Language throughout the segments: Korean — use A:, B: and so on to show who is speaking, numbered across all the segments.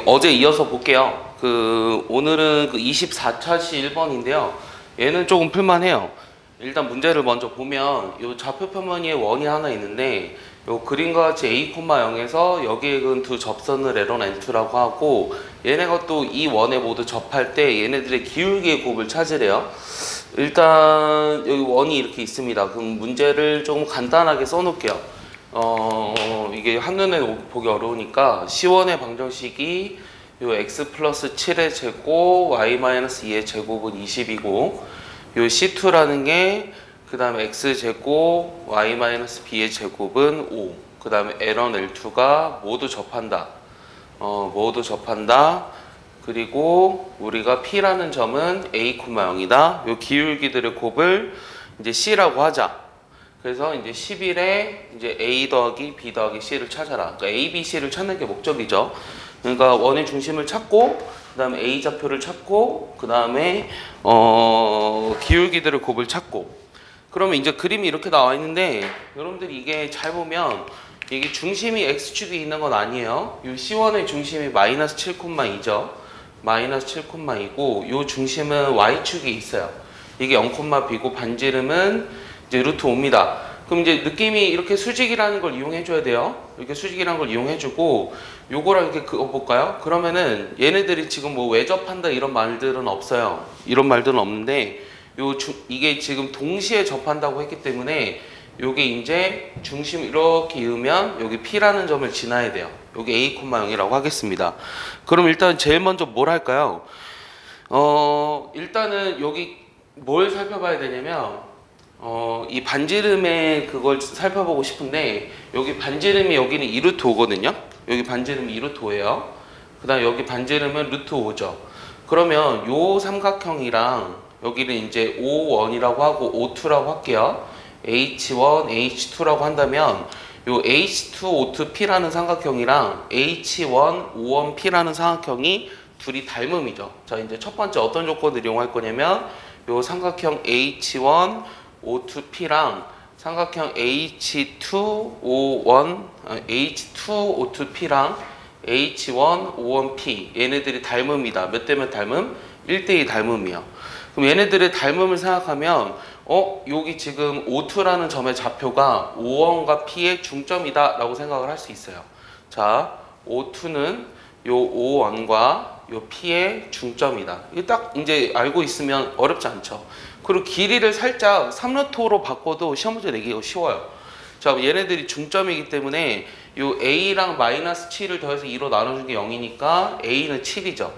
A: 어제 이어서 볼게요. 오늘은 24차시 1번인데요. 얘는 조금 풀만해요. 일단 문제를 먼저 보면 이 좌표 표면에 원이 하나 있는데 요 그림과 같이 a, 0에서 여기에 그은 두 접선을 L1, N2라고 하고 얘네가 또 이 원에 모두 접할 때 얘네들의 기울기의 곱을 찾으래요. 일단 여기 원이 이렇게 있습니다. 그럼 문제를 조금 간단하게 써놓을게요. 이게 한눈에 보기 어려우니까 C1의 방정식이 요 x 플러스 7의 제곱 y 마이너스 2의 제곱은 20이고 요 C2라는 게 그 다음에 x 제곱 y 마이너스 b의 제곱은 5. 그 다음에 L1, L2가 모두 접한다. 모두 접한다. 그리고 우리가 P라는 점은 A, 0이다. 요 기울기들의 곱을 이제 C라고 하자. 그래서 이제 11에 이제 A 더하기 B 더하기 C를 찾아라. 그러니까 A, B, C를 찾는 게 목적이죠. 그러니까 원의 중심을 찾고, 그 다음에 A 좌표를 찾고, 그 다음에 기울기들의 곱을 찾고. 그러면 이제 그림이 이렇게 나와 있는데, 여러분들이 이게 잘 보면 이게 중심이 X축이 있는 건 아니에요. 이 C1의 중심이 마이너스 7,2죠. 마이너스 7,2고, 이 중심은 Y축이 있어요. 이게 0,B고 반지름은 이제 루트 5입니다. 그럼 이제 느낌이 이렇게 수직이라는 걸 이용해 줘야 돼요. 이렇게 수직이라는 걸 이용해 주고 요거랑 이렇게 그어볼까요? 그러면은 얘네들이 지금 뭐 외접한다 이런 말들은 없어요. 이런 말들은 없는데 이게 지금 동시에 접한다고 했기 때문에 요게 이제 중심 이렇게 이으면 여기 P라는 점을 지나야 돼요. 여기 A, 0이라고 하겠습니다. 그럼 일단 제일 먼저 뭘 할까요? 일단은 여기 뭘 살펴봐야 되냐면 이 반지름의 그걸 살펴보고 싶은데 여기 반지름이 여기는 2루트 5거든요. 여기 반지름이 2루트 5예요. 그 다음 여기 반지름은 루트 5죠. 그러면 요 삼각형이랑 여기는 이제 O1이라고 하고 O2라고 할게요. H1, H2라고 한다면 요 H2, O2P라는 삼각형이랑 H1, O1P라는 삼각형이 둘이 닮음이죠. 자, 이제 첫 번째 어떤 조건을 이용할 거냐면 요 삼각형 H1, O2P랑 삼각형 H2O1, H2O2P랑 H1O1P 얘네들이 닮음이다. 몇 대면 닮음? 1대2 닮음이요. 그럼 얘네들의 닮음을 생각하면 여기 지금 O2라는 점의 좌표가 O1과 P의 중점이다 라고 생각을 할 수 있어요. 자, O2는 요 O1과 요 P의 중점이다. 이게 딱 이제 알고 있으면 어렵지 않죠. 그리고 길이를 살짝 3루트로 바꿔도 시험 문제 내기가 쉬워요. 자, 얘네들이 중점이기 때문에 요 A랑 마이너스 7을 더해서 2로 나눠준 게 0이니까 A는 7이죠.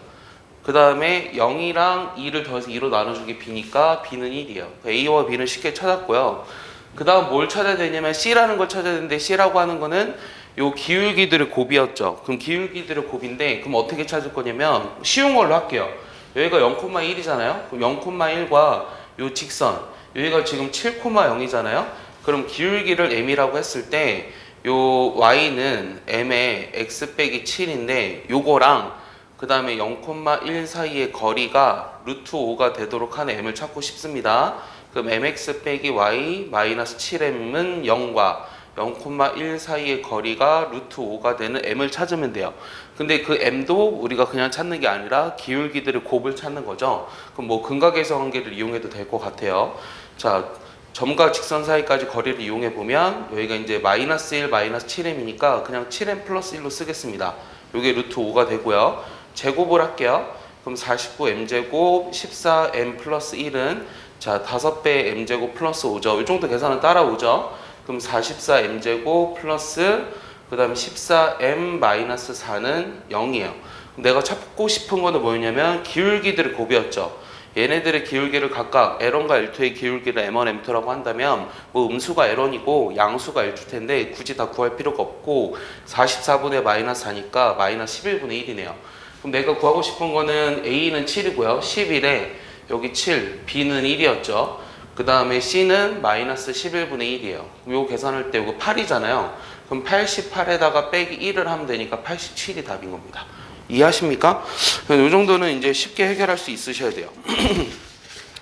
A: 그 다음에 0이랑 2를 더해서 2로 나눠준 게 B니까 B는 1이에요. A와 B는 쉽게 찾았고요. 그 다음 뭘 찾아야 되냐면 C라는 걸 찾아야 되는데 C라고 하는 거는 요 기울기들의 곱이었죠. 그럼 기울기들의 곱인데 그럼 어떻게 찾을 거냐면 쉬운 걸로 할게요. 여기가 0,1이잖아요. 그럼 0,1과 요 직선 여기가 지금 7,0이잖아요. 그럼 기울기를 m이라고 했을 때 요 y는 m의 x 빼기 7인데 요거랑 그 다음에 0,1 사이의 거리가 루트 5가 되도록 하는 m을 찾고 싶습니다. 그럼 mx 빼기 y 마이너스 7m은 0과 0,1 사이의 거리가 루트 5가 되는 m을 찾으면 돼요. 근데 그 m도 우리가 그냥 찾는 게 아니라 기울기들의 곱을 찾는 거죠. 그럼 뭐 근각계수 관계를 이용해도 될 것 같아요. 자, 점과 직선 사이까지 거리를 이용해 보면 여기가 이제 마이너스 1, 마이너스 7m이니까 그냥 7m 플러스 1로 쓰겠습니다. 이게 루트 5가 되고요. 제곱을 할게요. 그럼 49m제곱 14m 플러스 1은 자 5배 m제곱 플러스 5죠. 이 정도 계산은 따라오죠. 그럼 44m제곱 플러스 그 다음에 14m 마이너스 4는 0이에요. 내가 찾고 싶은 거는 뭐였냐면 기울기들의 곱이었죠. 얘네들의 기울기를 각각 L1과 L2의 기울기를 M1, M2라고 한다면 뭐 음수가 L1이고 양수가 L2 텐데 굳이 다 구할 필요가 없고 44분의 마이너스 4니까 마이너스 11분의 1이네요. 그럼 내가 구하고 싶은 거는 A는 7이고요. 11에 여기 7, B는 1이었죠. 그 다음에 C는 마이너스 11분의 1이에요. 요 계산할 때 이거 8이잖아요. 그럼 88에다가 빼기 1을 하면 되니까 87이 답인 겁니다. 이해하십니까? 이 정도는 이제 쉽게 해결할 수 있으셔야 돼요.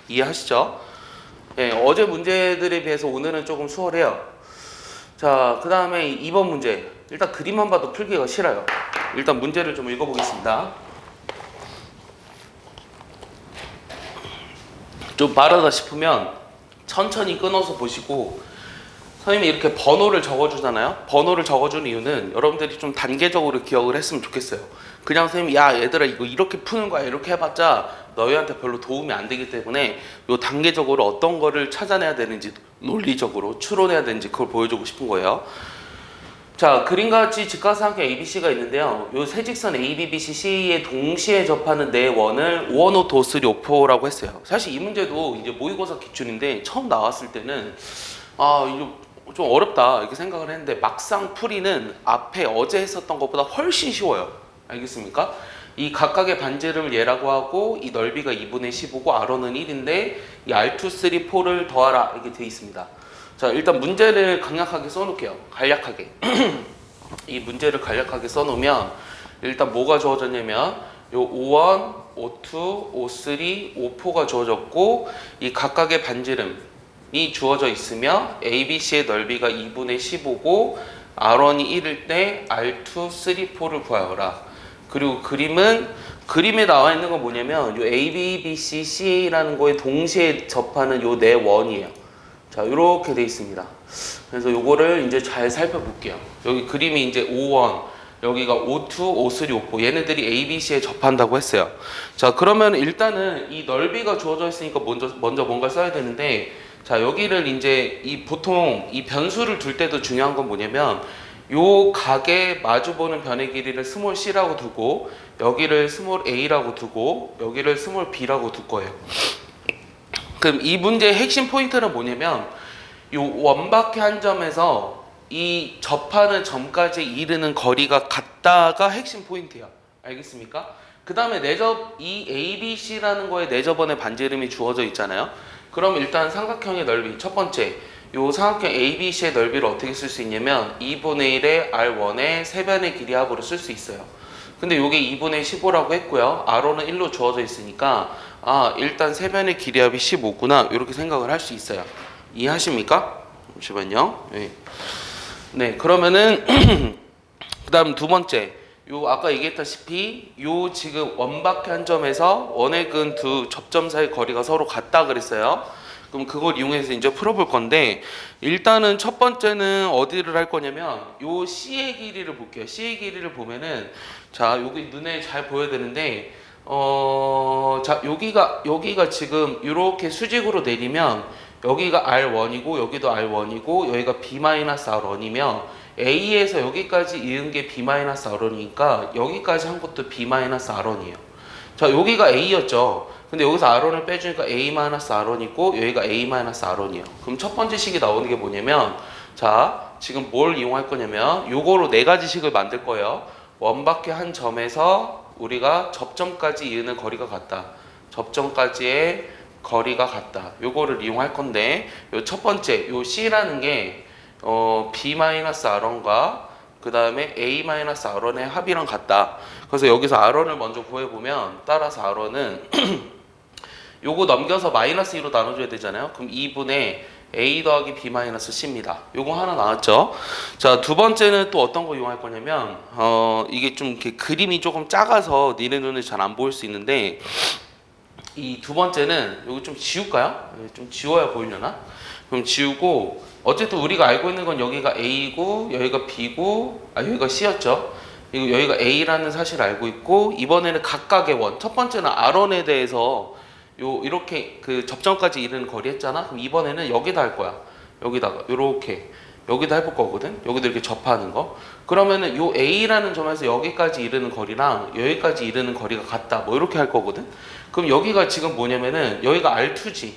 A: 이해하시죠? 예, 어제 문제들에 비해서 오늘은 조금 수월해요. 자, 그 다음에 2번 문제. 일단 그림만 봐도 풀기가 싫어요. 일단 문제를 좀 읽어보겠습니다. 좀 빠르다 싶으면 천천히 끊어서 보시고, 선생님이 이렇게 번호를 적어주잖아요. 번호를 적어주는 이유는 여러분들이 좀 단계적으로 기억을 했으면 좋겠어요. 그냥 선생님이 야 얘들아 이거 이렇게 푸는 거야 이렇게 해봤자 너희한테 별로 도움이 안 되기 때문에 요 단계적으로 어떤 거를 찾아내야 되는지, 논리적으로 추론해야 되는지 그걸 보여주고 싶은 거예요. 자, 그림과 같이 직각삼각형 ABC가 있는데요. 요 세 직선 AB, BC, CA에 동시에 접하는 네 원을 5, 1, 5, 2, 3, 5, 4라고 했어요. 사실 이 문제도 이제 모의고사 기출인데 처음 나왔을 때는 이거 좀 어렵다 이렇게 생각을 했는데 막상 풀이는 앞에 어제 했었던 것보다 훨씬 쉬워요. 알겠습니까? 이 각각의 반지름을 얘라고 하고 이 넓이가 2분의 15고 R는 1인데 이 R2, 3, 4를 더하라 이렇게 돼 있습니다. 자, 일단 문제를 간략하게 써놓을게요. 간략하게. 이 문제를 간략하게 써놓으면 일단 뭐가 주어졌냐면 요 5원, 5, 2, 5, 3, 5, 4가 주어졌고 이 각각의 반지름이 주어져 있으며 ABC의 넓이가 2분의 15고 R1이 1일 때 R2, 3, 4를 구하여라. 그리고 그림에 나와 있는 건 뭐냐면 요 A, B, C, CA라는 거에 동시에 접하는 요 네 원이에요. 자, 이렇게 돼 있습니다. 그래서 요거를 이제 잘 살펴볼게요. 여기 그림이 이제 5원, 여기가 5, 2, 5, 3, 5, 4. 얘네들이 A, B, C에 접한다고 했어요. 자, 그러면 일단은 이 넓이가 주어져 있으니까 먼저 뭔가 써야 되는데, 자, 여기를 이제 보통 이 변수를 둘 때도 중요한 건 뭐냐면, 요 각에 마주보는 변의 길이를 스몰 c라고 두고, 여기를 스몰 a라고 두고, 여기를 스몰 b라고 둘 거예요. 그럼 이 문제의 핵심 포인트는 뭐냐면 요 원박의 한 점에서 이 접하는 점까지 이르는 거리가 같다가 핵심 포인트야. 알겠습니까? 그 다음에 이 ABC라는 거에 내접원의 반지름이 주어져 있잖아요. 그럼 일단 삼각형의 넓이 첫 번째 요 삼각형 ABC의 넓이를 어떻게 쓸 수 있냐면 2분의 1의 R1의 세변의 길이 합으로 쓸 수 있어요. 근데 요게 2분의 15라고 했고요. R호는 1로 주어져 있으니까 일단 세변의 길이합이 15구나 이렇게 생각을 할 수 있어요. 이해하십니까? 잠시만요. 네, 그러면은 그 다음 두 번째 요 아까 얘기했다시피 요 지금 원박의 한 점에서 원의 근 두 접점 사이 거리가 서로 같다 그랬어요. 그럼 그걸 이용해서 이제 풀어볼 건데 일단은 첫 번째는 어디를 할 거냐면 요 C의 길이를 볼게요. C의 길이를 보면은 자 여기 눈에 잘 보여야 되는데 자 여기가 지금 이렇게 수직으로 내리면 여기가 R1이고 여기도 R1이고 여기가 B-R1이며 A에서 여기까지 이은 게 B-R1이니까 여기까지 한 것도 B-R1이에요. 자 여기가 A였죠. 근데 여기서 R1을 빼주니까 A-R1이고 여기가 A-R1이에요. 그럼 첫 번째 식이 나오는 게 뭐냐면 자 지금 뭘 이용할 거냐면 요거로 네 가지 식을 만들 거예요. 원밖에 한 점에서 우리가 접점까지 이으는 거리가 같다. 접점까지의 거리가 같다. 요거를 이용할 건데 요 첫 번째 요 C라는 게 B-R1과 그 다음에 A-R1의 합이랑 같다. 그래서 여기서 R1을 먼저 구해보면 따라서 R1은 요거 넘겨서 마이너스 2로 나눠줘야 되잖아요. 그럼 2분의 A 더하기 B-C입니다. 요거 하나 나왔죠. 자, 두 번째는 또 어떤 거 이용할 거냐면 이게 좀 이렇게 그림이 조금 작아서 니네 눈에 잘 안 보일 수 있는데 이 두 번째는 요거 좀 지울까요? 좀 지워야 보이려나? 그럼 지우고 어쨌든 우리가 알고 있는 건 여기가 A고 여기가 B고 여기가 C였죠. 그리고 여기가 A라는 사실을 알고 있고 이번에는 각각의 원. 첫 번째는 R1에 대해서 이렇게 그 접점까지 이르는 거리 했잖아. 그럼 이번에는 여기다 할 거야. 여기다가 요렇게 여기다 해볼 거거든. 여기도 이렇게 접하는 거. 그러면은 요 A라는 점에서 여기까지 이르는 거리랑 여기까지 이르는 거리가 같다. 뭐 이렇게 할 거거든. 그럼 여기가 지금 뭐냐면은 여기가 R2지.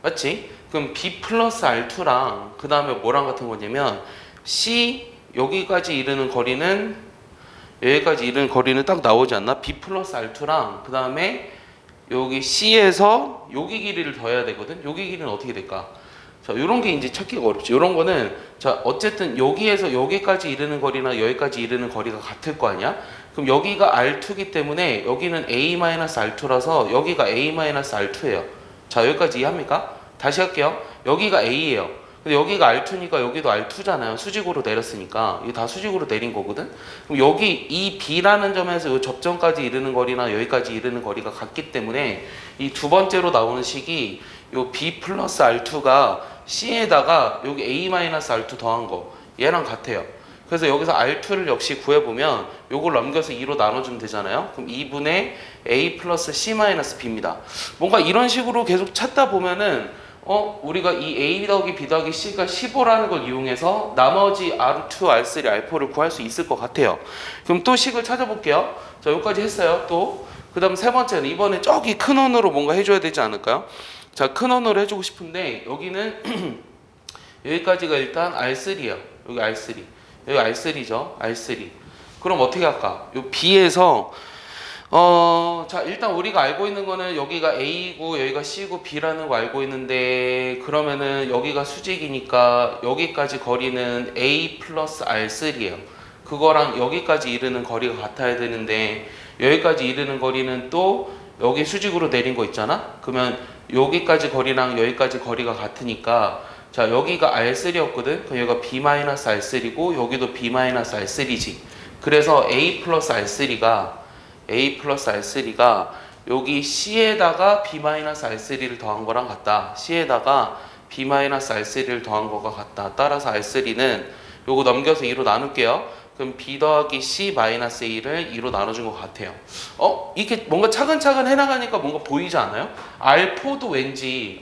A: 맞지? 그럼 B 플러스 R2랑 그 다음에 뭐랑 같은 거냐면 C 여기까지 이르는 거리는 여기까지 이르는 거리는 딱 나오지 않나? B 플러스 R2랑 그 다음에 여기 C에서 여기 길이를 더해야 되거든. 여기 길이는 어떻게 될까? 자, 요런 게 이제 찾기가 어렵지. 요런 거는 자, 어쨌든 여기에서 여기까지 이르는 거리나 여기까지 이르는 거리가 같을 거 아니야? 그럼 여기가 R2기 때문에 여기는 A-R2라서 여기가 A-R2예요. 자, 여기까지 이해합니까? 다시 할게요. 여기가 A예요. 근데 여기가 R2니까 여기도 R2잖아요. 수직으로 내렸으니까. 이게 다 수직으로 내린 거거든. 그럼 여기 이 B라는 점에서 이 접점까지 이르는 거리나 여기까지 이르는 거리가 같기 때문에 이 두 번째로 나오는 식이 요 B 플러스 R2가 C에다가 여기 A 마이너스 R2 더한 거 얘랑 같아요. 그래서 여기서 R2를 역시 구해보면 요걸 넘겨서 2로 나눠주면 되잖아요. 그럼 2분의 A 플러스 C 마이너스 B입니다. 뭔가 이런 식으로 계속 찾다 보면은 우리가 이 A 더하기 B 더하기 C가 15라는 걸 이용해서 나머지 R2, R3, R4를 구할 수 있을 것 같아요. 그럼 또 식을 찾아볼게요. 자, 여기까지 했어요. 또 그 다음 세 번째는 이번에 저기 큰 원으로 뭔가 해줘야 되지 않을까요? 자, 큰 원으로 해주고 싶은데 여기는 여기까지가 일단 R3예요. 여기 R3. 여기 R3죠. R3. 그럼 어떻게 할까? 요 B에서 자, 일단 우리가 알고 있는 거는 여기가 A고 여기가 C고 B라는 거 알고 있는데 그러면은 여기가 수직이니까 여기까지 거리는 A 플러스 R3예요. 그거랑 여기까지 이르는 거리가 같아야 되는데 여기까지 이르는 거리는 또 여기 수직으로 내린 거 있잖아? 그러면 여기까지 거리랑 여기까지 거리가 같으니까 자, 여기가 R3였거든? 그럼 여기가 B-R3고 여기도 B-R3지. 그래서 A 플러스 R3가 여기 C에다가 B-R3를 더한 거랑 같다. C에다가 B-R3를 더한 거가 같다. 따라서 R3는 요거 넘겨서 2로 나눌게요. 그럼 B 더하기 C 마이너스 A를 2로 나눠준 것 같아요. 이게 뭔가 차근차근 해나가니까 뭔가 보이지 않아요? R4도 왠지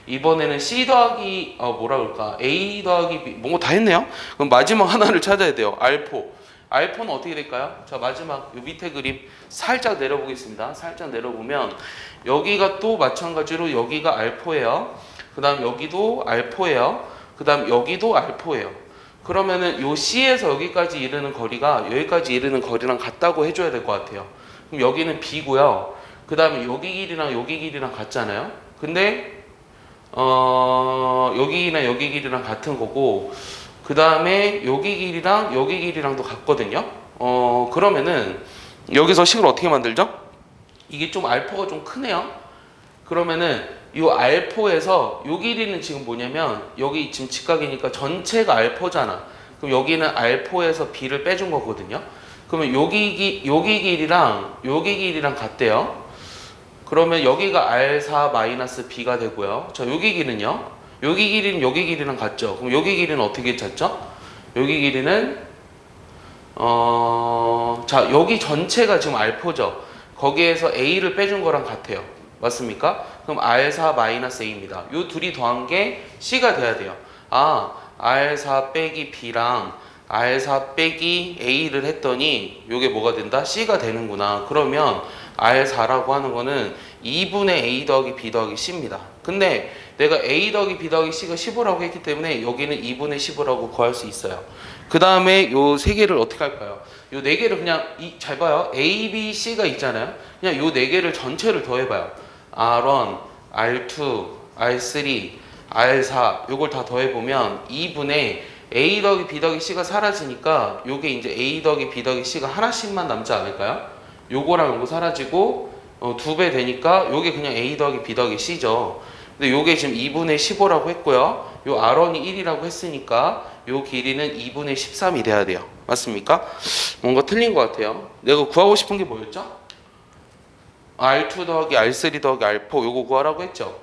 A: 이번에는 C 더하기 뭐라 그럴까? A 더하기 B 뭔가 다 했네요? 그럼 마지막 하나를 찾아야 돼요. R4는 어떻게 될까요? 자, 마지막 요 밑에 그림 살짝 내려보겠습니다. 살짝 내려보면 여기가 또 마찬가지로 여기가 R4예요. 그 다음 여기도 R4예요. 그 다음 여기도 R4예요. 그러면은 요 C에서 여기까지 이르는 거리가 여기까지 이르는 거리랑 같다고 해줘야 될 것 같아요. 그럼 여기는 B고요. 그 다음에 여기 길이랑 여기 길이랑 같잖아요. 근데 여기나 여기 길이랑 같은 거고 그 다음에 여기 길이랑 여기 길이랑도 같거든요. 그러면은 여기서 식을 어떻게 만들죠? 이게 좀 알파가 좀 크네요. 그러면은 이 R4에서 요 길이는 지금 뭐냐면 여기 지금 직각이니까 전체가 R4잖아. 그럼 여기는 R4에서 B를 빼준 거거든요. 그러면 여기 길이랑 같대요. 그러면 여기가 R4-B가 되고요. 자, 여기 길이는요? 여기 길이는 여기 길이랑 같죠. 그럼 여기 길이는 어떻게 찾죠? 여기 길이는 자, 여기 전체가 지금 R4죠. 거기에서 A를 빼준 거랑 같아요. 맞습니까? 그럼 R4-A입니다. 요 둘이 더한 게 C가 돼야 돼요. R4 빼기 B랑 R4 빼기 A를 했더니 요게 뭐가 된다? C가 되는구나. 그러면 R4라고 하는 거는 2분의 A 더하기 B 더하기 C입니다. 근데 내가 A 더하기 B 더하기 C가 15라고 했기 때문에 여기는 2분의 15라고 구할 수 있어요. 그 다음에 요 세 개를 어떻게 할까요? 요 네 개를 그냥 잘 봐요. A, B, C가 있잖아요. 그냥 요 네 개를 전체를 더해봐요. R1, R2, R3, R4 요걸 다 더해보면 2분의 A 더하기 B 더하기 C가 사라지니까 요게 이제 A 더하기 B 더하기 C가 하나씩만 남지 않을까요? 요거랑 요거 사라지고 2배 되니까 요게 그냥 A 더하기 B 더하기 C죠. 근데 요게 지금 2분의 15라고 했고요. 요 R1이 1이라고 했으니까 요 길이는 2분의 13이 돼야 돼요. 맞습니까? 뭔가 틀린 것 같아요. 내가 구하고 싶은 게 뭐였죠? R2 더하기 R3 더하기 R4 요거 구하라고 했죠?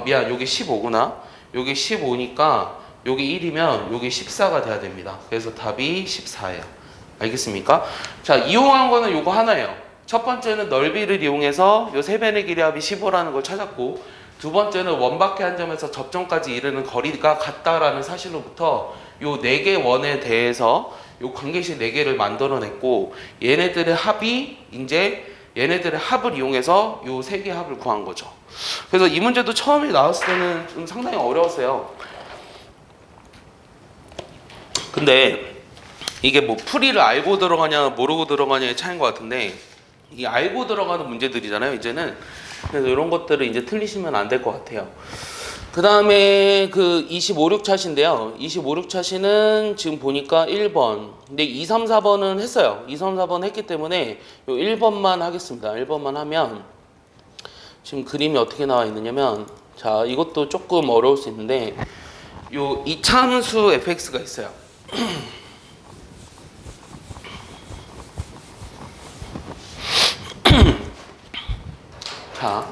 A: 미안. 요게 15구나. 요게 15니까 요게 1이면 요게 14가 돼야 됩니다. 그래서 답이 14예요. 알겠습니까? 자, 이용한 거는 요거 하나예요. 첫 번째는 넓이를 이용해서 요 세 변의 길이 합이 15라는 걸 찾았고 두 번째는 원박해 한 점에서 접점까지 이르는 거리가 같다라는 사실로부터 요 네 개 원에 대해서 요 관계식 4개를 만들어냈고 얘네들의 합이 이제 얘네들의 합을 이용해서 요 3개 합을 구한 거죠. 그래서 이 문제도 처음에 나왔을 때는 좀 상당히 어려웠어요. 근데 이게 뭐 풀이를 알고 들어가냐 모르고 들어가냐의 차이인 것 같은데 이 알고 들어가는 문제들이잖아요. 이제는 그래서 이런 것들을 이제 틀리시면 안 될 것 같아요. 그 다음에 그 25, 6차시인데요. 25, 6차시는 지금 보니까 1번. 근데 2, 3, 4번은 했어요. 2, 3, 4번 했기 때문에 요 1번만 하겠습니다. 1번만 하면 지금 그림이 어떻게 나와 있느냐면 자, 이것도 조금 어려울 수 있는데 요 이차함수 fx가 있어요. 자,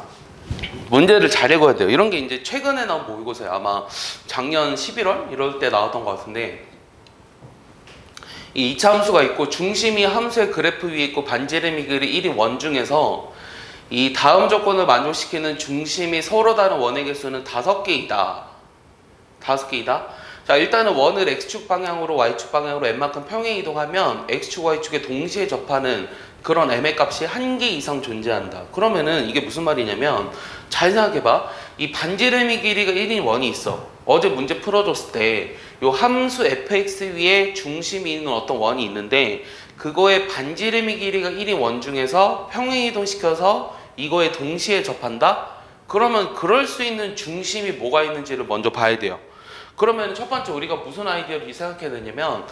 A: 문제를 잘 읽어야 돼요. 이런 게 이제 최근에 나온 모의고사예요. 아마 작년 11월 이럴 때 나왔던 것 같은데, 이 이차함수가 있고 중심이 함수의 그래프 위에 있고 반지름이 길이 1인 원 중에서 이 다음 조건을 만족시키는 중심이 서로 다른 원의 개수는 5개이다. 5개이다. 자, 일단은 원을 x축 방향으로 y축 방향으로 n만큼 평행 이동하면 x축 y축에 동시에 접하는 그런 m의 값이 1개 이상 존재한다. 그러면은 이게 무슨 말이냐면, 잘 생각해봐. 이 반지름이 길이가 1인 원이 있어. 어제 문제 풀어줬을 때 요 함수 fx 위에 중심이 있는 어떤 원이 있는데, 그거의 반지름이 길이가 1인 원 중에서 평행 이동시켜서 이거에 동시에 접한다? 그러면 그럴 수 있는 중심이 뭐가 있는지를 먼저 봐야 돼요. 그러면 첫 번째 우리가 무슨 아이디어를 생각해야 되냐면,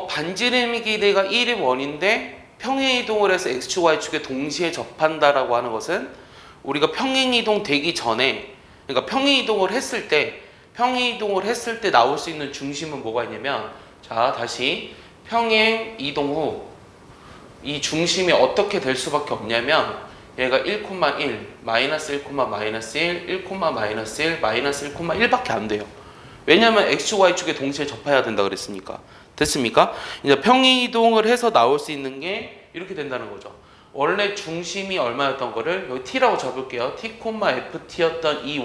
A: 반지름이 길이가 1인 원인데 평행 이동을 해서 x축 y축에 동시에 접한다라고 하는 것은 우리가 평행 이동 되기 전에, 그러니까 평행 이동을 했을 때 나올 수 있는 중심은 뭐가 있냐면, 자, 다시 평행 이동 후 이 중심이 어떻게 될 수밖에 없냐면, 얘가 1,1, 마이너스 1, 마이너스 1, 1, 마이너스 1, 마이너스 1,1밖에 안 돼요. 왜냐면 x축 y축에 동시에 접해야 된다 그랬으니까. 됐습니까? 이제 평행 이동을 해서 나올 수 있는 게 이렇게 된다는 거죠. 원래 중심이 얼마였던 거를 여기 t라고 잡을게요. t, ft였던 이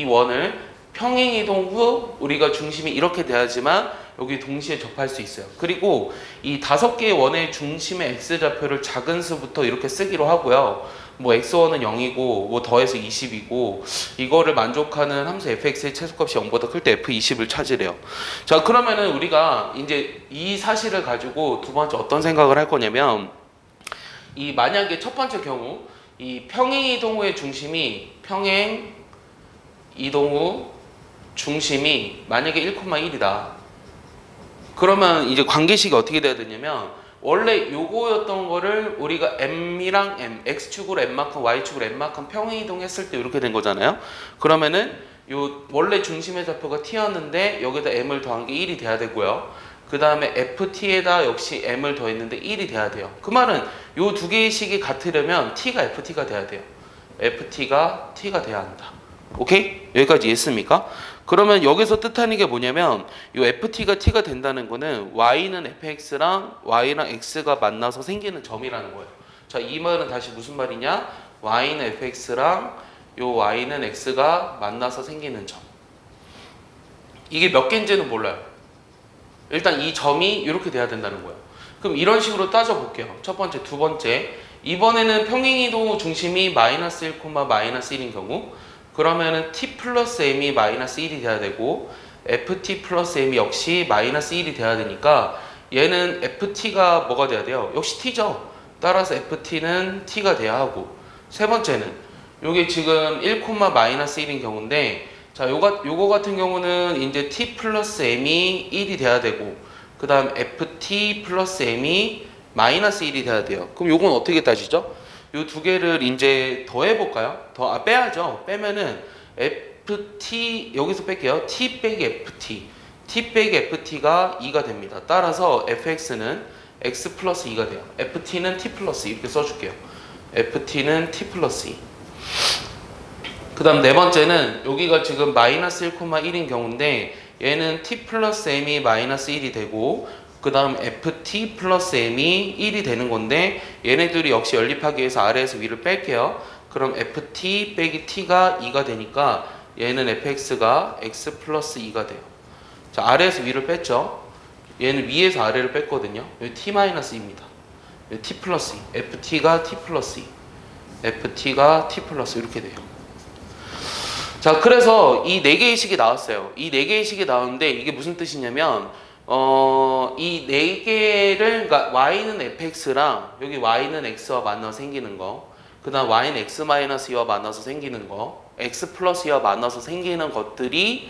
A: 원을 평행 이동 후 우리가 중심이 이렇게 돼야지만 여기 동시에 접할 수 있어요. 그리고 이 5개의 원의 중심의 x좌표를 작은 수부터 이렇게 쓰기로 하고요. 뭐 x1은 0이고 뭐 더해서 20이고, 이거를 만족하는 함수 fx의 최소값이 0보다 클 때 f20을 찾으래요. 자, 그러면은 우리가 이제 이 사실을 가지고 두 번째 어떤 생각을 할 거냐면, 이 만약에 첫 번째 경우 이 평행 이동 후의 중심이 만약에 1,1이다. 그러면 이제 관계식이 어떻게 돼야 되냐면, 원래 요거였던 거를 우리가 m이랑 x축으로 m만큼 y축으로 m만큼 평행 이동했을 때 이렇게 된 거잖아요. 그러면은 요 원래 중심의 좌표가 t였는데 여기다 m을 더한 게 1이 돼야 되고요. 그 다음에 ft에다 역시 m을 더했는데 1이 돼야 돼요. 그 말은 요 두 개의 식이 같으려면 t가 ft가 돼야 돼요. ft가 t가 돼야 한다. 오케이? 여기까지 이해했습니까? 그러면 여기서 뜻하는 게 뭐냐면, 이 ft가 t가 된다는 거는 y는 fx랑 y랑 x가 만나서 생기는 점이라는 거예요. 자, 이 말은 다시 무슨 말이냐? y는 fx랑 요 y는 x가 만나서 생기는 점. 이게 몇 개인지는 몰라요. 일단 이 점이 이렇게 돼야 된다는 거예요. 그럼 이런 식으로 따져볼게요. 첫 번째, 두 번째. 이번에는 평행이동 후 중심이 마이너스 1, 마이너스 1인 경우, 그러면은 t 플러스 m이 마이너스 1이 돼야 되고, ft 플러스 m이 역시 마이너스 1이 돼야 되니까, 얘는 ft가 뭐가 돼야 돼요? 역시 t죠. 따라서 ft는 t가 돼야 하고, 세 번째는 요게 지금 1, 마이너스 1인 경우인데, 자, 요거 같은 경우는 이제 t 플러스 m이 1이 돼야 되고, 그 다음 ft 플러스 m이 마이너스 1이 돼야 돼요. 그럼 요건 어떻게 따지죠? 요 두 개를 이제 더해볼까요? 빼야죠. 빼면은 ft, 여기서 뺄게요. t 빼기 ft가 2가 됩니다. 따라서 fx는 x 플러스 2가 돼요. ft는 t 플러스 2 이렇게 써줄게요. ft는 t 플러스 2. 그 다음 네 번째는 여기가 지금 마이너스 1,1인 경우인데, 얘는 t 플러스 m이 마이너스 1이 되고, 그 다음 ft 플러스 m이 1이 되는 건데, 얘네들이 역시 연립하기 위해서 아래에서 위를 뺄게요. 그럼 ft 빼기 t가 2가 되니까 얘는 fx가 x 플러스 2가 돼요. 자, 아래에서 위를 뺐죠. 얘는 위에서 아래를 뺐거든요. 여기 t 마이너스 2입니다. t 플러스 2. ft가 t 플러스 2. ft가 t 플러스 이렇게 돼요. 자, 그래서 이 4개의 식이 나왔어요. 이 4개의 식이 나왔는데 이게 무슨 뜻이냐면, 이 4개를, 그러니까 y는 fx랑 여기 y는 x와 만나서 생기는 거, 그 다음 y는 x-2와 만나서 생기는 거, x 플러스 2와 만나서 생기는 것들이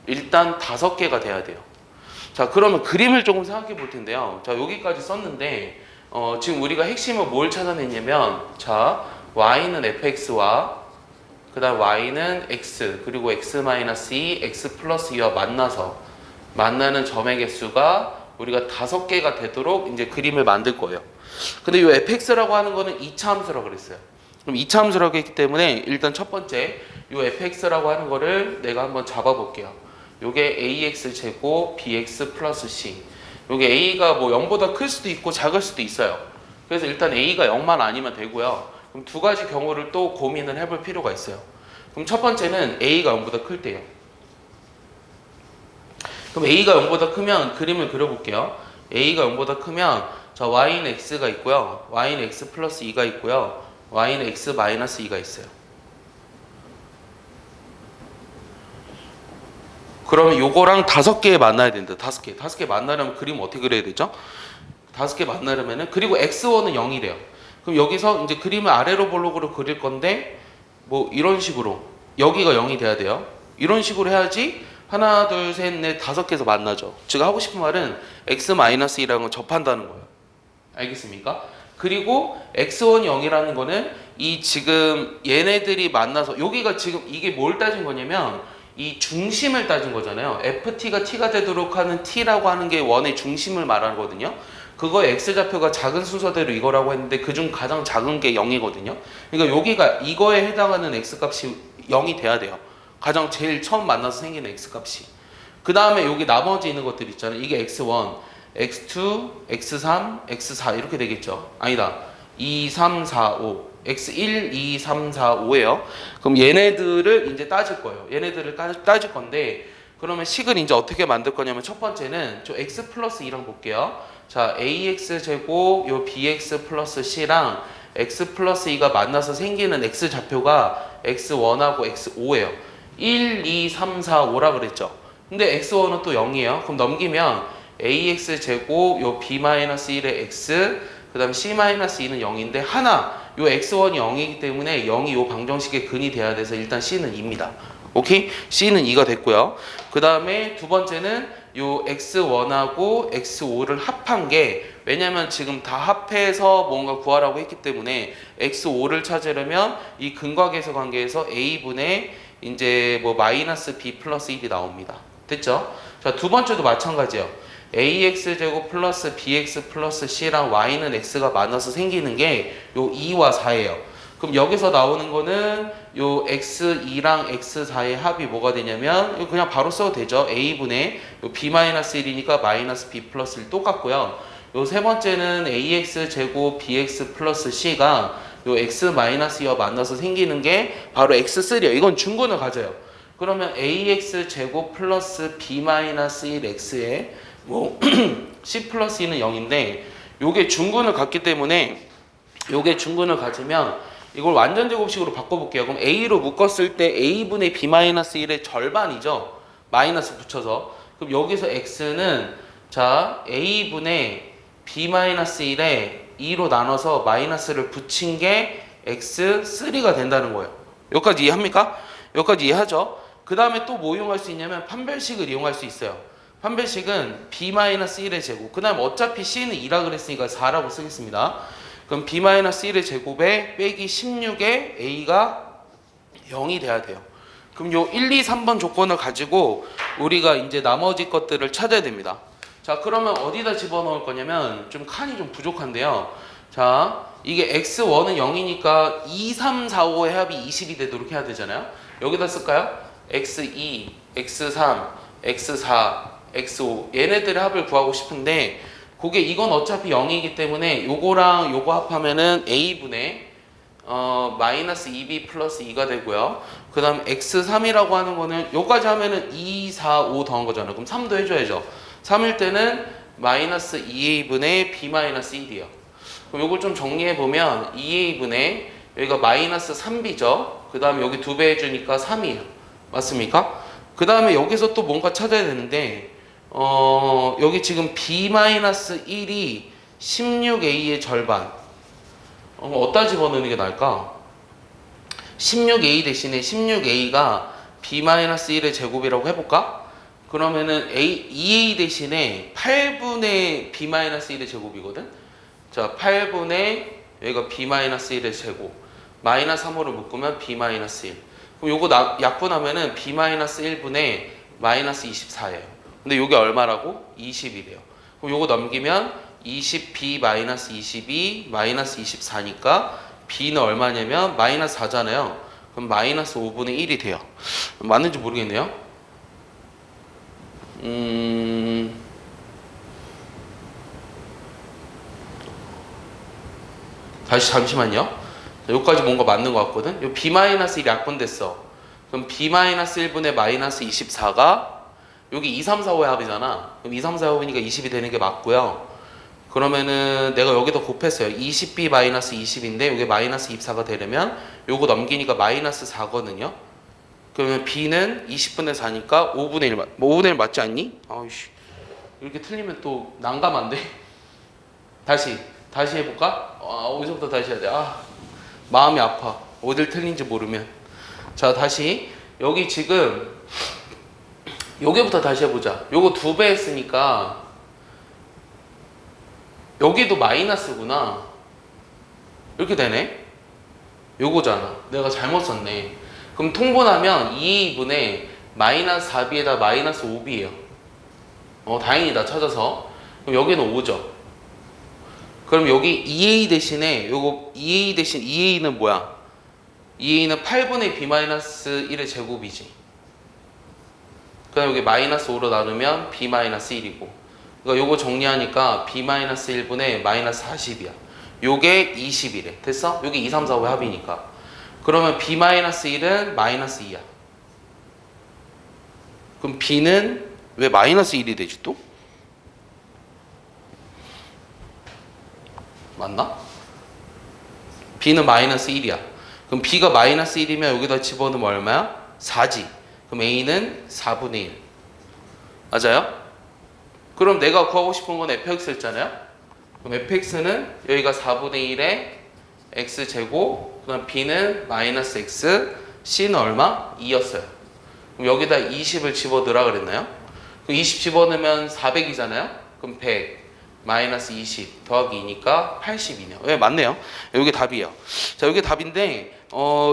A: 일단 5개가 돼야 돼요. 자, 그러면 그림을 조금 생각해 볼 텐데요. 자, 여기까지 썼는데, 지금 우리가 핵심은 뭘 찾아냈냐면, 자, y는 fx와 그 그 다음 y는 x, 그리고 x-2, x 플러스 2와 만나는 점의 개수가 우리가 5개가 되도록 이제 그림을 만들 거예요. 근데 이 fx라고 하는 거는 2차 함수라고 그랬어요. 그럼 2차 함수라고 했기 때문에 일단 첫 번째 이 fx라고 하는 거를 내가 한번 잡아 볼게요. 요게 ax 제곱 bx 플러스 c. 요게 a가 뭐 0보다 클 수도 있고 작을 수도 있어요. 그래서 일단 a가 0만 아니면 되고요. 그럼 두 가지 경우를 또 고민을 해볼 필요가 있어요. 그럼 첫 번째는 a가 0보다 클 때요. 그럼 a가 0보다 크면 그림을 그려볼게요. a가 0보다 크면 자 y는 x가 있고요. y는 x 플러스 2가 있고요. y는 x 마이너스 2가 있어요. 그러면 요거랑 5개 만나야 된다. 5개 만나려면 그림 어떻게 그려야 되죠? 5개 만나려면은 그리고 x1은 0이래요. 그럼 여기서 이제 그림을 아래로 볼록으로 그릴 건데 뭐 이런 식으로 여기가 0이 돼야 돼요. 이런 식으로 해야지 하나, 둘, 셋, 넷, 5개에서 만나죠. 제가 하고 싶은 말은 x-2랑은 접한다는 거예요. 알겠습니까? 그리고 x1 0이라는 거는 이 지금 얘네들이 만나서 여기가 지금 이게 뭘 따진 거냐면 이 중심을 따진 거잖아요. ft가 t가 되도록 하는 t라고 하는 게 원의 중심을 말하거든요. 그거 x좌표가 작은 순서대로 이거라고 했는데 그중 가장 작은 게 0이거든요. 그러니까 여기가 이거에 해당하는 x값이 0이 돼야 돼요. 가장 제일 처음 만나서 생기는 x값이. 그 다음에 여기 나머지 있는 것들 있잖아요. 이게 x1, x2, x3, x4 이렇게 되겠죠. 아니다. 2, 3, 4, 5. x1, 2, 3, 4, 5예요. 그럼 얘네들을 이제 따질 거예요. 얘네들을 따질 건데 그러면 식을 이제 어떻게 만들 거냐면 첫 번째는 저 x 플러스 2랑 볼게요. 자, ax 제곱 요 bx 플러스 c랑 x 플러스 2가 만나서 생기는 x 좌표가 x1하고 x5예요. 1, 2, 3, 4, 5라 그랬죠. 근데 x1은 또 0이에요. 그럼 넘기면 ax 제곱 요 b-1의 x 그 다음 c-2는 0인데 하나 요 x1이 0이기 때문에 0이 요 방정식의 근이 돼야 돼서 일단 c는 2입니다. 오케이? c는 2가 됐고요. 그 다음에 두 번째는 요 x1하고 x5를 합한 게 왜냐면 지금 다 합해서 뭔가 구하라고 했기 때문에 x5를 찾으려면 이 근과계수 관계에서 a분의 이제 뭐 마이너스 b 플러스 1이 나옵니다. 됐죠? 자, 두 번째도 마찬가지예요. ax 제곱 플러스 bx 플러스 c랑 y는 x가 많아서 생기는 게 요 2와 4예요. 그럼 여기서 나오는 거는 요 x2랑 x4의 합이 뭐가 되냐면 이거 그냥 바로 써도 되죠. a분의 요 b-1이니까 마이너스 b 플러스 1 똑같고요. 요 세 번째는 ax 제곱 bx 플러스 c가 요 x-2와 만나서 생기는 게 바로 x3예요. 이건 중근을 가져요. 그러면 ax 제곱 플러스 b-1x에 뭐 c 플러스 2는 0인데 요게 중근을 갖기 때문에 요게 중근을 가지면 이걸 완전 제곱식으로 바꿔볼게요. 그럼 a로 묶었을 때 a분의 b-1의 절반이죠. 마이너스 붙여서. 그럼 여기서 x는 자 a분의 b-1에 2로 나눠서 마이너스를 붙인 게 x3가 된다는 거예요. 여기까지 이해합니까? 여기까지 이해하죠? 그 다음에 또 뭐 이용할 수 있냐면 판별식을 이용할 수 있어요. 판별식은 b-1의 제곱. 그 다음 어차피 c는 2라 그랬으니까 4라고 쓰겠습니다. 그럼 b-1의 제곱에 빼기 16에 a가 0이 돼야 돼요. 그럼 요 1, 2, 3번 조건을 가지고 우리가 이제 나머지 것들을 찾아야 됩니다. 자, 그러면 어디다 집어넣을 거냐면 좀 칸이 좀 부족한데요. 자, 이게 x1은 0이니까 2, 3, 4, 5의 합이 20이 되도록 해야 되잖아요. 여기다 쓸까요? x2, x3, x4, x5 얘네들의 합을 구하고 싶은데 그게 이건 어차피 0이기 때문에 요거랑 요거 합하면은 a분의 마이너스 2b 플러스 2가 되고요. 그 다음 x3이라고 하는 거는 요까지 하면은 2, 4, 5 더한 거잖아요. 그럼 3도 해줘야죠. 3일 때는 마이너스 2a분의 b 마이너스 1이에요. 그럼 요걸 좀 정리해보면 2a분의 여기가 마이너스 3b죠. 그 다음에 여기 2배 해주니까 3이에요. 맞습니까? 그 다음에 여기서 또 뭔가 찾아야 되는데 여기 지금 b-1이 16a의 절반. 어디다 집어넣는 게 나을까? 16a 대신에 16a가 b-1의 제곱이라고 해볼까? 그러면은 2a 대신에 8분의 b-1의 제곱이거든? 자, 8분의 여기가 b-1의 제곱. 마이너스 3호를 묶으면 b-1. 그럼 요거 약분하면은 b-1분의 마이너스 24예요. 근데 요게 얼마라고? 20이래요. 그럼 요거 넘기면 20b-22 마이너스 24니까 b는 얼마냐면 마이너스 4잖아요. 그럼 마이너스 5분의 1이 돼요. 맞는지 모르겠네요. 다시 잠시만요. 여기까지 뭔가 맞는 것 같거든. 요 b-1이 약분됐어. 그럼 b-1분의 마이너스 24가 여기 2, 3, 4, 5의 합이잖아. 그럼 2, 3, 4, 5니까 20이 되는 게 맞고요. 그러면은 내가 여기다 곱했어요. 20b-20인데 이게 마이너스 24가 되려면 요거 넘기니까 마이너스 4거든요. 그러면 b는 20분의 4니까 5분의 1 5분의 1 맞지 않니? 아이씨. 이렇게 틀리면 또 난감한데. 다시 해볼까? 어디서부터 다시 해야 돼? 마음이 아파. 어딜 틀린지 모르면. 자, 다시 여기 지금 여기부터 다시 해보자. 요거 2배 했으니까 여기도 마이너스구나. 이렇게 되네. 요거잖아. 내가 잘못 썼네. 그럼 통분하면 2분의 마이너스 4b에다 마이너스 5b예요. 다행이다. 찾아서. 그럼 여기는 5죠. 그럼 여기 2a 대신에 요거 2a 대신 2a는 뭐야? 2a는 8분의 b-1의 제곱이지. 그럼 여기 마이너스 5로 나누면 b-1이고. 그러니까 요거 정리하니까 b-1분의 마이너스 40이야. 요게 20이래. 됐어? 요게 2, 3, 4, 5의 합이니까. 그러면 b-1은 마이너스 2야. 그럼 b는 왜 마이너스 1이 되지 또? 맞나? b는 마이너스 1이야. 그럼 b가 마이너스 1이면 여기다 집어넣으면 얼마야? 4지. 그럼 a는 4분의 1. 맞아요? 그럼 내가 구하고 싶은 건 fx였잖아요? 그럼 fx는 여기가 4분의 1에 x제곱, 그럼 b는 마이너스 x, c는 얼마? 2였어요. 그럼 여기다 20을 집어넣으라 그랬나요? 그럼 20 집어넣으면 400이잖아요? 그럼 100 마이너스 20 더하기 2니까 80이네요. 네, 맞네요. 여기 답이에요. 자, 여기 답인데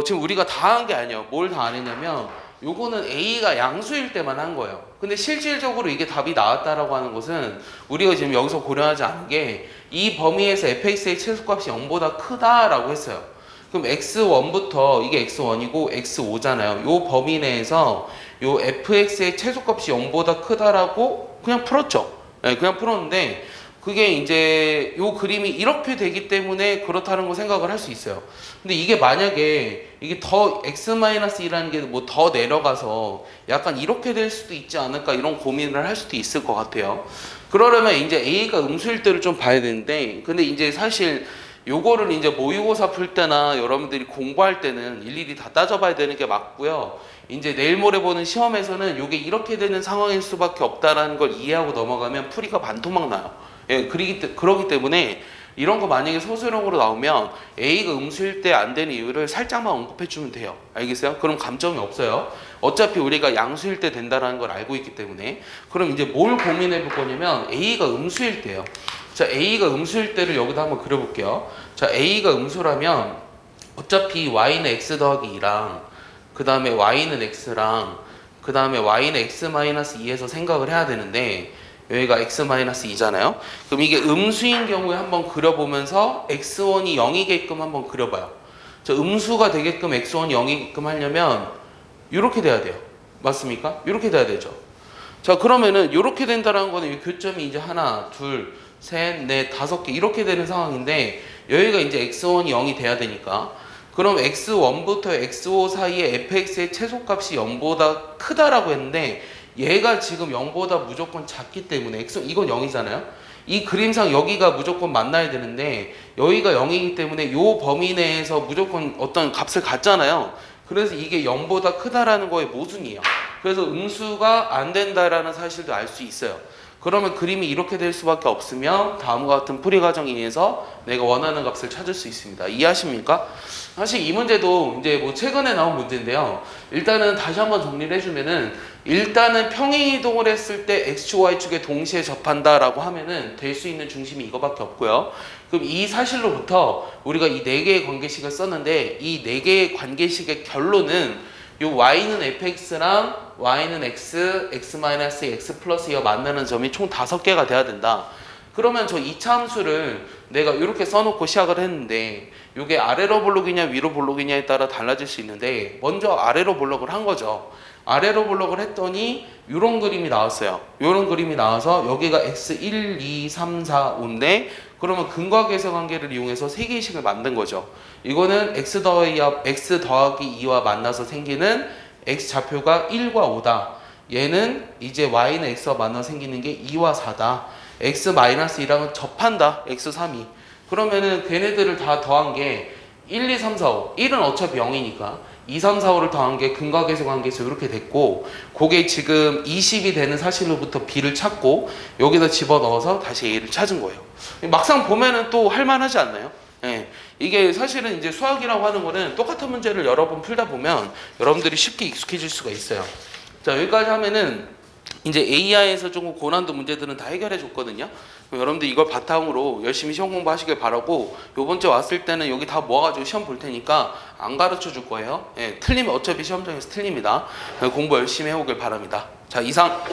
A: 지금 우리가 다 한 게 아니에요. 뭘 다 안 했냐면 요거는 A가 양수일 때만 한 거예요. 근데 실질적으로 이게 답이 나왔다라고 하는 것은 우리가 지금 여기서 고려하지 않은 게 이 범위에서 fx의 최소값이 0보다 크다라고 했어요. 그럼 x1부터 이게 x1이고 x5잖아요. 요 범위 내에서 요 fx의 최소값이 0보다 크다라고 그냥 풀었죠. 네, 그냥 풀었는데 그게 이제 요 그림이 이렇게 되기 때문에 그렇다는 거 생각을 할 수 있어요. 근데 이게 만약에 이게 더 x-2라는 게 뭐 더 내려가서 약간 이렇게 될 수도 있지 않을까 이런 고민을 할 수도 있을 것 같아요. 그러려면 이제 A가 음수일 때를 좀 봐야 되는데 근데 이제 사실 요거를 이제 모의고사 풀 때나 여러분들이 공부할 때는 일일이 다 따져봐야 되는 게 맞고요. 이제 내일 모레 보는 시험에서는 요게 이렇게 되는 상황일 수밖에 없다라는 걸 이해하고 넘어가면 풀이가 반토막 나요. 예, 그러기 때문에 이런 거 만약에 소수령으로 나오면 A가 음수일 때 안 되는 이유를 살짝만 언급해 주면 돼요. 알겠어요? 그럼 감점이 없어요. 어차피 우리가 양수일 때 된다라는 걸 알고 있기 때문에. 그럼 이제 뭘 고민해 볼 거냐면 A가 음수일 때요. 자, A가 음수일 때를 여기다 한번 그려볼게요. 자, A가 음수라면 어차피 Y는 X 더하기 2랑 그 다음에 Y는 X랑 그 다음에 Y는 X-2에서 생각을 해야 되는데 여기가 x-2잖아요. 그럼 이게 음수인 경우에 한번 그려보면서 x1이 0이게끔 한번 그려봐요. 자, 음수가 되게끔 x1이 0이게끔 하려면 이렇게 돼야 돼요. 맞습니까? 이렇게 돼야 되죠. 자, 그러면은 이렇게 된다는 거는 이 교점이 이제 하나, 둘, 셋, 넷, 5개 이렇게 되는 상황인데 여기가 이제 x1이 0이 돼야 되니까 그럼 x1부터 x5 사이에 fx의 최소값이 0보다 크다라고 했는데 얘가 지금 0보다 무조건 작기 때문에 이건 0이잖아요. 이 그림상 여기가 무조건 만나야 되는데 여기가 0이기 때문에 이 범위 내에서 무조건 어떤 값을 갖잖아요. 그래서 이게 0보다 크다라는 거의 모순이에요. 그래서 음수가 안 된다라는 사실도 알 수 있어요. 그러면 그림이 이렇게 될 수밖에 없으면 다음과 같은 풀이 과정에 의해서 내가 원하는 값을 찾을 수 있습니다. 이해하십니까? 사실 이 문제도 이제 뭐 최근에 나온 문제인데요. 일단은 다시 한번 정리를 해주면은 일단은 평행이동을 했을 때 X축, Y축에 동시에 접한다라고 하면은 될 수 있는 중심이 이거밖에 없고요. 그럼 이 사실로부터 우리가 이 4개의 관계식을 썼는데 이 4개의 관계식의 결론은 요 y는 fx랑 y는 x, x 플러스 2와 만나는 점이 총 5개가 돼야 된다. 그러면 저 이차 함수를 내가 이렇게 써놓고 시작을 했는데 이게 아래로 볼록이냐 위로 볼록이냐에 따라 달라질 수 있는데 먼저 아래로 볼록을 한 거죠. 아래로 볼록을 했더니 이런 그림이 나왔어요. 이런 그림이 나와서 여기가 x 1, 2, 3, 4, 5인데 그러면 근과 계수 관계를 이용해서 3개씩을 만든 거죠. 이거는 x 더하기 2와 만나서 생기는 x 좌표가 1과 5다. 얘는 이제 y는 x와 만나서 생기는 게 2와 4다. x-1랑은 접한다. x 3이. 그러면은 걔네들을 다 더한 게 1, 2, 3, 4, 5. 1은 어차피 0이니까 2, 3, 4, 5를 더한 게 근과 계수 관계에서 이렇게 됐고 그게 지금 20이 되는 사실로부터 b를 찾고 여기다 집어넣어서 다시 a를 찾은 거예요. 막상 보면은 또 할만하지 않나요? 예. 이게 사실은 이제 수학이라고 하는 거는 똑같은 문제를 여러 번 풀다 보면 여러분들이 쉽게 익숙해질 수가 있어요. 자, 여기까지 하면은 이제 AI에서 조금 고난도 문제들은 다 해결해 줬거든요. 그럼 여러분들 이걸 바탕으로 열심히 시험 공부하시길 바라고 요번 주에 왔을 때는 여기 다 모아가지고 시험 볼 테니까 안 가르쳐 줄 거예요. 예, 틀리면 어차피 시험장에서 틀립니다. 공부 열심히 해오길 바랍니다. 자, 이상.